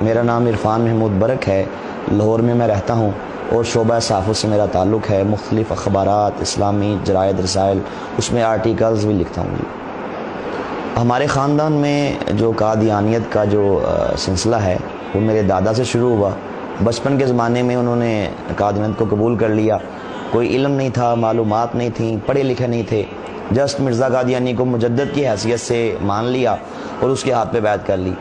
میرا نام عرفان محمود برک ہے، لاہور میں میں رہتا ہوں اور شعبہ صحافت سے میرا تعلق ہے۔ مختلف اخبارات، اسلامی جرائد، رسائل، اس میں آرٹیکلز بھی لکھتا ہوں۔ ہمارے خاندان میں جو قادیانیت کا جو سلسلہ ہے وہ میرے دادا سے شروع ہوا۔ بچپن کے زمانے میں انہوں نے قادیانیت کو قبول کر لیا۔ کوئی علم نہیں تھا، معلومات نہیں تھیں، پڑھے لکھے نہیں تھے، جسٹ مرزا قادیانی کو مجدد کی حیثیت سے مان لیا اور اس کے ہاتھ پہ بیعت کر لی۔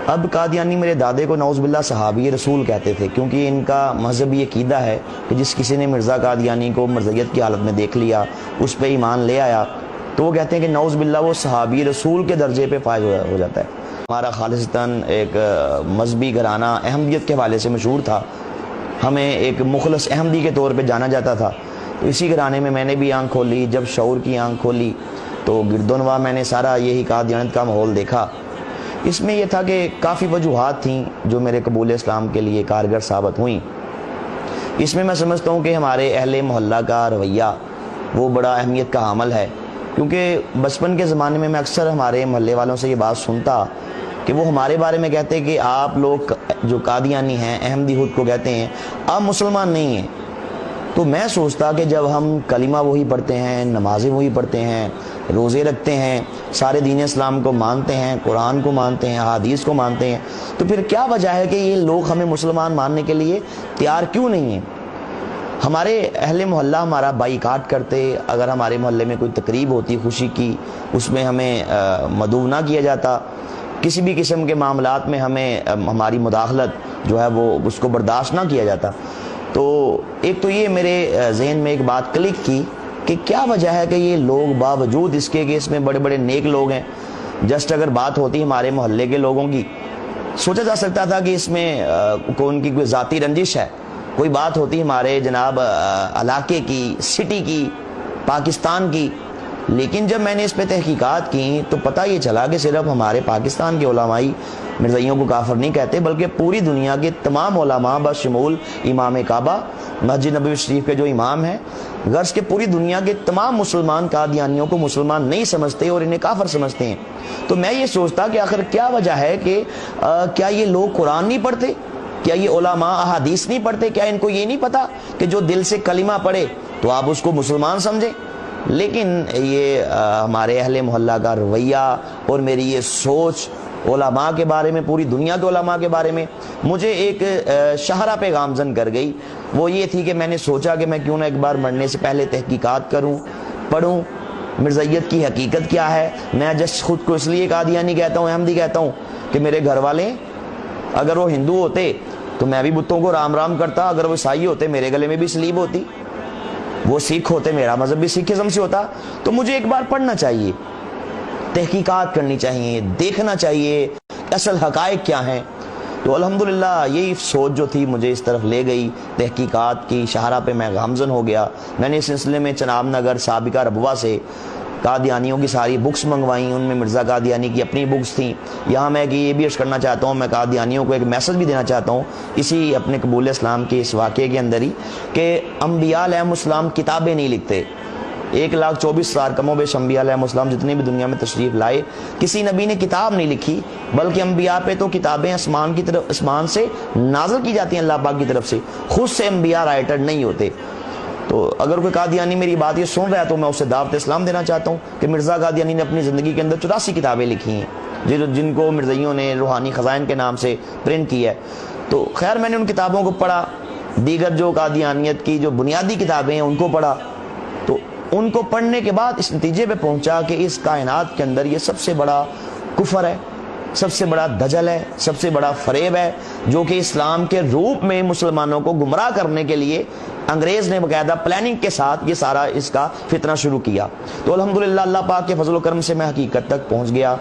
اب قادیانی میرے دادے کو نعوذ باللہ صحابی رسول کہتے تھے، کیونکہ ان کا مذہبی عقیدہ ہے کہ جس کسی نے مرزا قادیانی کو مرزیت کی حالت میں دیکھ لیا، اس پہ ایمان لے آیا، تو وہ کہتے ہیں کہ نعوذ باللہ وہ صحابی رسول کے درجے پہ فائز ہو جاتا ہے۔ ہمارا خالصتاً ایک مذہبی گھرانہ احمدیت کے حوالے سے مشہور تھا، ہمیں ایک مخلص احمدی کے طور پہ جانا جاتا تھا۔ تو اسی گھرانے میں نے بھی آنکھ کھولی۔ جب شعور کی آنکھ کھولی تو گرد و نواح میں نے سارا یہی قادیانیت کا ماحول دیکھا۔ اس میں یہ تھا کہ کافی وجوہات تھیں جو میرے قبول اسلام کے لیے کارگر ثابت ہوئیں۔ اس میں سمجھتا ہوں کہ ہمارے اہل محلہ کا رویہ وہ بڑا اہمیت کا حامل ہے، کیونکہ بچپن کے زمانے میں اکثر ہمارے محلے والوں سے یہ بات سنتا کہ وہ ہمارے بارے میں کہتے کہ آپ لوگ جو قادیانی ہیں، احمدی خود کو کہتے ہیں، آپ مسلمان نہیں ہیں۔ تو میں سوچتا کہ جب ہم کلمہ وہی پڑھتے ہیں، نمازیں وہی پڑھتے ہیں، روزے رکھتے ہیں، سارے دین اسلام کو مانتے ہیں، قرآن کو مانتے ہیں، احادیث کو مانتے ہیں، تو پھر کیا وجہ ہے کہ یہ لوگ ہمیں مسلمان ماننے کے لیے تیار کیوں نہیں ہیں؟ ہمارے اہل محلہ ہمارا بائیکاٹ کرتے، اگر ہمارے محلے میں کوئی تقریب ہوتی خوشی کی، اس میں ہمیں مدعو نہ کیا جاتا، کسی بھی قسم کے معاملات میں ہماری مداخلت جو ہے وہ اس کو برداشت نہ کیا جاتا۔ تو ایک تو یہ میرے ذہن میں ایک بات کلک کی کہ کیا وجہ ہے کہ یہ لوگ باوجود اس کے کہ اس میں بڑے بڑے نیک لوگ ہیں، جسٹ اگر بات ہوتی ہمارے محلے کے لوگوں کی، سوچا جا سکتا تھا کہ اس میں ان کی کوئی ذاتی رنجش ہے، کوئی بات ہوتی ہمارے جناب علاقے کی، سٹی کی، پاکستان کی۔ لیکن جب میں نے اس پہ تحقیقات کی تو پتہ یہ چلا کہ صرف ہمارے پاکستان کے علمائی مرزائیوں کو کافر نہیں کہتے، بلکہ پوری دنیا کے تمام علماء بشمول امام کعبہ مسجد نبوی شریف کے جو امام ہیں، غرض کہ پوری دنیا کے تمام مسلمان قادیانیوں کو مسلمان نہیں سمجھتے اور انہیں کافر سمجھتے ہیں۔ تو میں یہ سوچتا کہ آخر کیا وجہ ہے کہ کیا یہ لوگ قرآن نہیں پڑھتے؟ کیا یہ علماء احادیث نہیں پڑھتے؟ کیا ان کو یہ نہیں پتا کہ جو دل سے کلمہ پڑھے تو آپ اس کو مسلمان سمجھیں؟ لیکن یہ ہمارے اہل محلہ کا رویہ اور میری یہ سوچ علماء کے بارے میں، پوری دنیا کے علماء کے بارے میں، مجھے ایک شاہراہ پہ گامزن کر گئی۔ وہ یہ تھی کہ میں نے سوچا کہ میں کیوں نہ ایک بار مرنے سے پہلے تحقیقات کروں، پڑھوں مرزائیت کی حقیقت کیا ہے۔ میں جس خود کو اس لیے قادیانی کہتا ہوں، احمدی کہتا ہوں کہ میرے گھر والے اگر وہ ہندو ہوتے تو میں بھی بتوں کو رام رام کرتا، اگر وہ عیسائی ہوتے میرے گلے میں بھی سلیب ہوتی، وہ سکھ ہوتے میرا مذہب بھی سکھزم سے ہوتا۔ تو مجھے ایک بار پڑھنا چاہیے، تحقیقات کرنی چاہیے، دیکھنا چاہیے اصل حقائق کیا ہیں۔ تو الحمدللہ یہی سوچ جو تھی مجھے اس طرف لے گئی، تحقیقات کی شاہراہ پہ میں گامزن ہو گیا۔ میں نے اس سلسلے میں چناب نگر سابقہ ربوہ سے قادیانیوں کی ساری بکس منگوائیں، ان میں مرزا قادیانی کی اپنی بکس تھیں۔ یہاں میں کہ یہ بھی عرض کرنا چاہتا ہوں، میں قادیانیوں کو ایک میسج بھی دینا چاہتا ہوں اسی اپنے قبول اسلام کے اس واقعے کے اندر ہی، کہ انبیاء علیہ السلام کتابیں نہیں لکھتے۔ 1,24,000 کم و بیش انبیاء علیہ السلام جتنے بھی دنیا میں تشریف لائے، کسی نبی نے کتاب نہیں لکھی، بلکہ انبیاء پہ تو کتابیں آسمان سے نازل کی جاتی ہیں اللہ پاک کی طرف سے، خود سے انبیاء رائٹر نہیں ہوتے۔ تو اگر کوئی قادیانی میری بات یہ سن رہا ہے تو میں اسے دعوت اسلام دینا چاہتا ہوں کہ مرزا قادیانی نے اپنی زندگی کے اندر 84 کتابیں لکھی ہیں، جن کو مرزائیوں نے روحانی خزائن کے نام سے پرنٹ کیا ہے۔ تو خیر میں نے ان کتابوں کو پڑھا، دیگر جو قادیانیت کی جو بنیادی کتابیں ہیں ان کو پڑھا، تو ان کو پڑھنے کے بعد اس نتیجے پہ پہنچا کہ اس کائنات کے اندر یہ سب سے بڑا کفر ہے، سب سے بڑا دجل ہے، سب سے بڑا فریب ہے، جو کہ اسلام کے روپ میں مسلمانوں کو گمراہ کرنے کے لیے انگریز نے باقاعدہ پلاننگ کے ساتھ یہ سارا اس کا فتنہ شروع کیا۔ تو الحمدللہ اللہ پاک کے فضل و کرم سے میں حقیقت تک پہنچ گیا۔